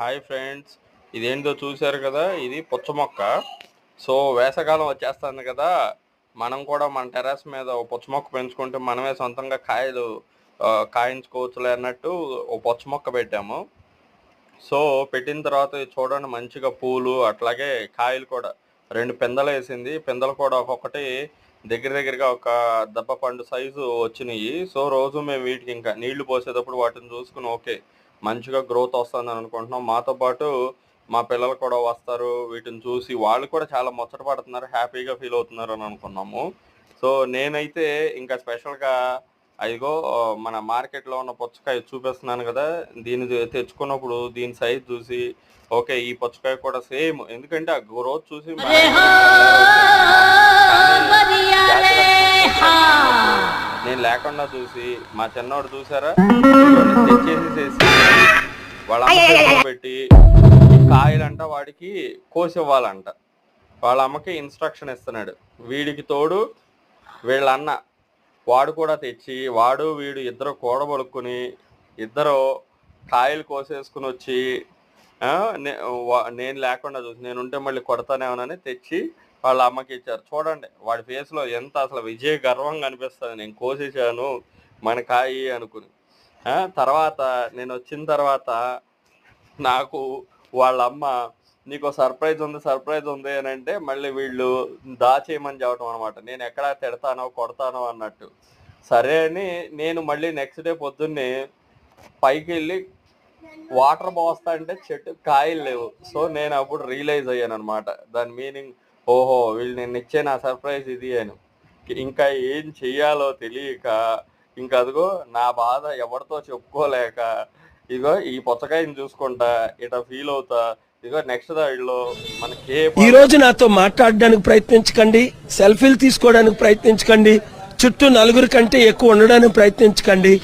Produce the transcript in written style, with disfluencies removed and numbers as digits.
Hi friends, ఇదేంటో చూశారు కదా, ఇది పుచ్చ మొక్క. సో వేసవకాలం వచ్చేస్తుంది కదా, మనం కూడా మన టెర్రస్ మీద ఒక పుచ్చ మొక్క పెంచుకుంటే మనమే సొంతంగా కాయలు కాయించుకోవచ్చులే అన్నట్టు ఒక పుచ్చ మొక్క పెట్టాము. సో పెట్టిన తర్వాత ఇది చూడండి, మంచిగా పూలు అట్లాగే కాయలు కూడా 2 పిందెలు వేసింది. పిందెలు కూడా ఒక్కొక్కటి దగ్గర దగ్గరగా ఒక దెబ్బ పండు సైజు వచ్చినాయి. సో రోజు మేము వీటికి ఇంకా నీళ్లు పోసేటప్పుడు వాటిని చూసుకుని ఓకే మంచిగా గ్రోత్ వస్తుందని అనుకుంటున్నాం. మాతో పాటు మా పిల్లలు కూడా వస్తారు, వీటిని చూసి వాళ్ళు కూడా చాలా ముచ్చట పడుతున్నారు, హ్యాపీగా ఫీల్ అవుతున్నారు అని అనుకున్నాము. సో నేనైతే ఇంకా స్పెషల్గా అదిగో మన మార్కెట్లో ఉన్న పుచ్చకాయ చూపిస్తున్నాను కదా, దీన్ని తెచ్చుకున్నప్పుడు దీని సైజ్ చూసి ఓకే ఈ పుచ్చకాయ కూడా సేమ్, ఎందుకంటే ఆ గ్రోత్ చూసి నేను లేకుండా చూసి మా చిన్నవాడు చూసారా తెచ్చేసేసి వాళ్ళ అమ్మ పెట్టి కాయలంట వాడికి కోసి ఇవ్వాలంట. వాళ్ళ అమ్మకి ఇన్స్ట్రక్షన్ ఇస్తున్నాడు. వీడికి తోడు వీళ్ళ అన్న వాడు కూడా తెచ్చి వాడు వీడు ఇద్దరు కూడబలుక్కుని ఇద్దరు కాయలు కోసేసుకుని వచ్చి నేను లేకుండా చూసి నేనుంటే మళ్ళీ కొడతానేమోనని తెచ్చి వాళ్ళ అమ్మకి ఇచ్చారు. చూడండి వాడి ఫేస్లో ఎంత అసలు విజయ గర్వంగా అనిపిస్తుంది, నేను కోసేసాను మన కాయి అనుకుని. తర్వాత నేను వచ్చిన తర్వాత నాకు వాళ్ళ అమ్మ నీకు సర్ప్రైజ్ ఉంది అని అంటే మళ్ళీ వీళ్ళు దాచేయమని చెప్పడం అనమాట. నేను ఎక్కడ తిడతానో కొడతానో అన్నట్టు. సరే అని నేను మళ్ళీ నెక్స్ట్ డే పొద్దున్నే పైకి వెళ్ళి వాటర్ పోస్తా అంటే చెట్టు కాయలు లేవు. సో నేను అప్పుడు రియలైజ్ అయ్యాను అనమాట, దాని మీనింగ్ ఓహో వీళ్ళు నేను ఇచ్చే నా సర్ప్రైజ్ ఇది అని. ఇంకా ఏం చెయ్యాలో తెలియక ఇంకా అదిగో నా బాధ ఎవరితో చెప్పుకోలేక ఇగో ఈ పుచ్చకాయని చూసుకుంటా ఇట్లా ఫీల్ అవుతా. ఇగో నెక్స్ట్ దాడిలో మనకి ఈ రోజు నాతో మాట్లాడడానికి ప్రయత్నించకండి, సెల్ఫీలు తీసుకోవడానికి ప్రయత్నించకండి, చుట్టూ 4 కంటే ఎక్కువ ఉండడానికి ప్రయత్నించకండి.